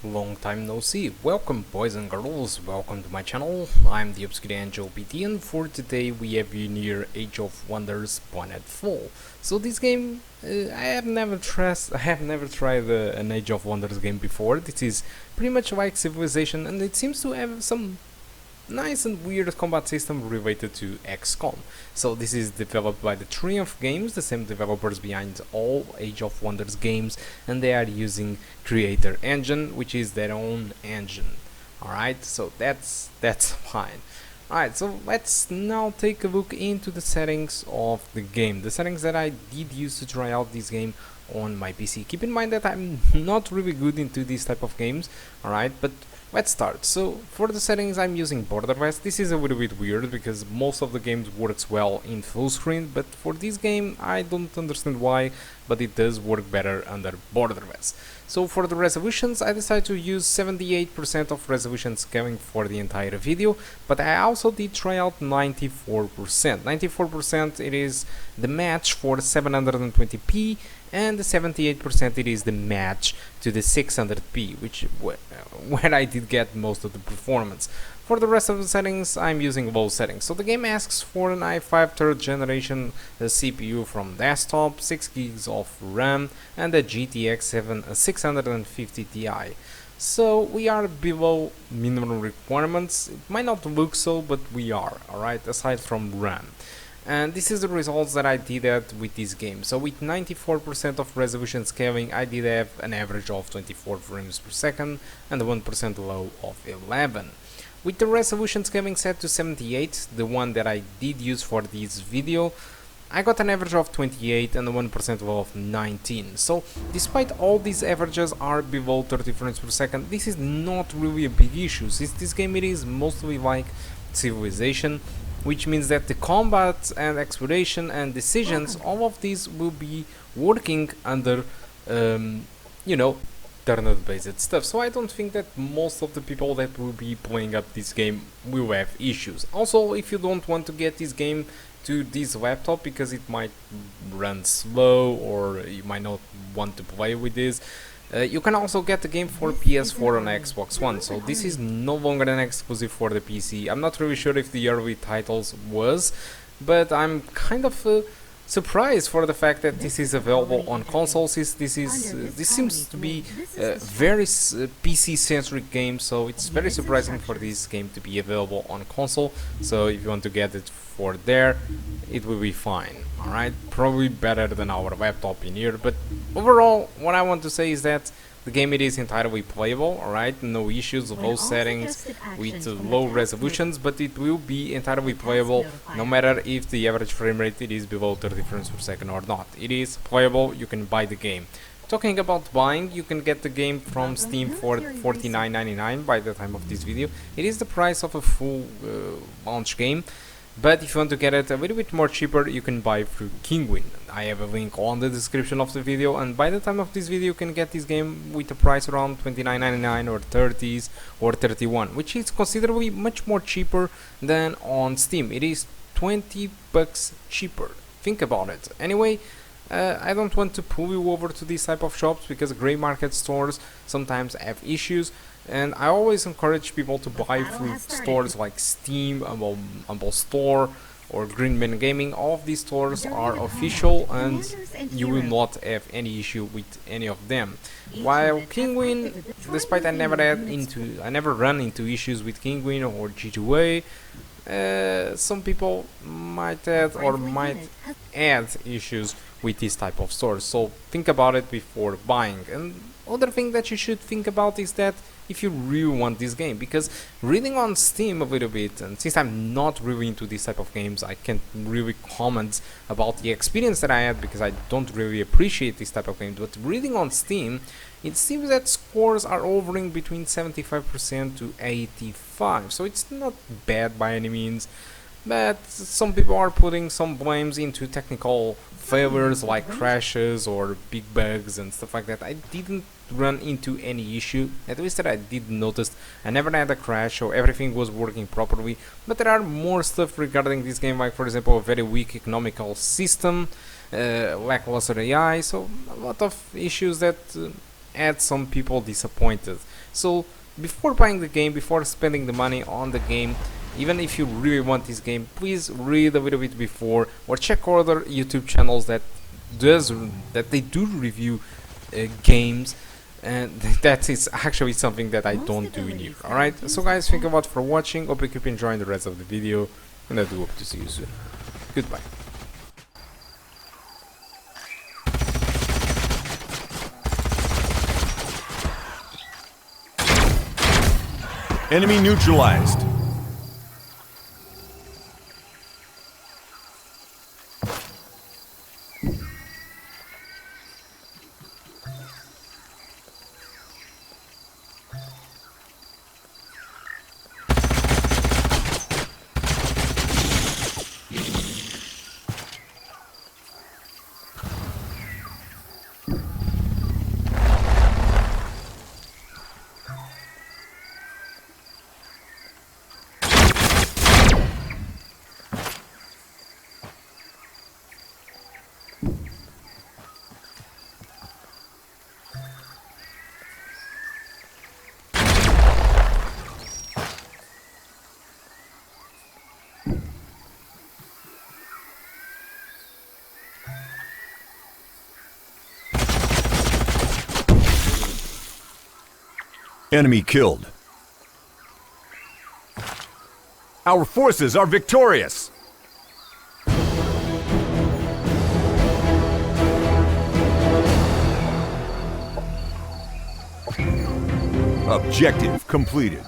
Long time no see. Welcome boys and girls, welcome to my channel. I'm the obscure Angel PT, and for today we have you near Age of Wonders Planetfall. So this game, I have never tried an Age of Wonders game before. This is pretty much like Civilization, and it seems to have some nice and weird combat system related to XCOM. So this is developed by the Triumph Games, the same developers behind all Age of Wonders games, and they are using Creator Engine, which is their own engine. Alright, so that's fine. Alright, so let's now take a look into the settings of the game. The settings that I did use to try out this game on my PC. Keep in mind that I'm not really good into these type of games, alright, but let's start. So for the settings I'm using borderless. This is a little bit weird because most of the games works well in full screen, but for this game I don't understand why, but it does work better under borderless. So for the resolutions I decided to use 78% of resolution scaling for the entire video, but I also did try out 94%. 94% it is the match for 720p, and the 78% it is the match to the 600p, which where I did get most of the performance. For the rest of the settings I'm using low settings. So the game asks for an i5 3rd generation CPU from desktop, 6 gigs of RAM, and a GTX 650 Ti. So we are below minimum requirements. It might not look so, but we are, alright, aside from RAM. And this is the results that I did have with this game. So with 94% of resolution scaling I did have an average of 24 frames per second and a 1% low of 11. With the resolution scaling set to 78, the one that I did use for this video, I got an average of 28 and a 1% low of 19. So despite all these averages are below 30 frames per second, this is not really a big issue, since this game it is mostly like Civilization, which means that the combat and exploration and decisions, all of these will be working under, you know, turn-based stuff. So I don't think that most of the people that will be playing up this game will have issues. Also, if you don't want to get this game to this laptop because it might run slow or you might not want to play with this, you can also get the game for PS4 and Xbox One, so this is no longer an exclusive for the PC. I'm not really sure if the early titles was, but I'm kind of surprised for the fact that this is available on consoles. This seems to be a very PC-centric game, so it's very surprising for this game to be available on console. So if you want to get it for there, it will be fine. Alright, probably better than our laptop in here, but overall what I want to say is that the game it is entirely playable, alright, no issues, low settings with low resolutions, but it will be entirely playable no matter if the average frame rate it is below 30 frames per second or not. It is playable, you can buy the game. Talking about buying, you can get the game from Steam for $49.99 by the time of this video. It is the price of a full launch game. But if you want to get it a little bit more cheaper, you can buy through Kinguin. I have a link on the description of the video, and by the time of this video you can get this game with a price around $29.99 or 30s or 31, which is considerably much more cheaper than on Steam. It is 20 bucks cheaper. Think about it. Anyway, I don't want to pull you over to these type of shops because grey market stores sometimes have issues, and I always encourage people to buy through stores like Steam, Humble Store, or Greenman Gaming. All of these stores are official and you will not have any issue with any of them. While Kinguin, despite I never run into issues with Kinguin or G2A, some people might add issues with this type of stores, so think about it before buying. And other thing that you should think about is that if you really want this game, because reading on Steam a little bit, and since I'm not really into this type of games, I can't really comment about the experience that I had because I don't really appreciate this type of games, but reading on Steam, it seems that scores are hovering between 75% to 85%, so it's not bad by any means. But some people are putting some blames into technical failures like crashes or big bugs and stuff like that. I didn't run into any issue, at least that I did notice. I never had a crash, so everything was working properly. But there are more stuff regarding this game, like for example a very weak economical system, lackluster AI, so a lot of issues that add some people disappointed. So before buying the game, before spending the money on the game, even if you really want this game, please read a little bit before, or check other YouTube channels that they do review games, and that is actually something that I don't do in here. Alright, so guys, thank you a lot for watching. Hope you keep enjoying the rest of the video, and I do hope to see you soon. Goodbye. Enemy neutralized. Enemy killed. Our forces are victorious. Objective completed.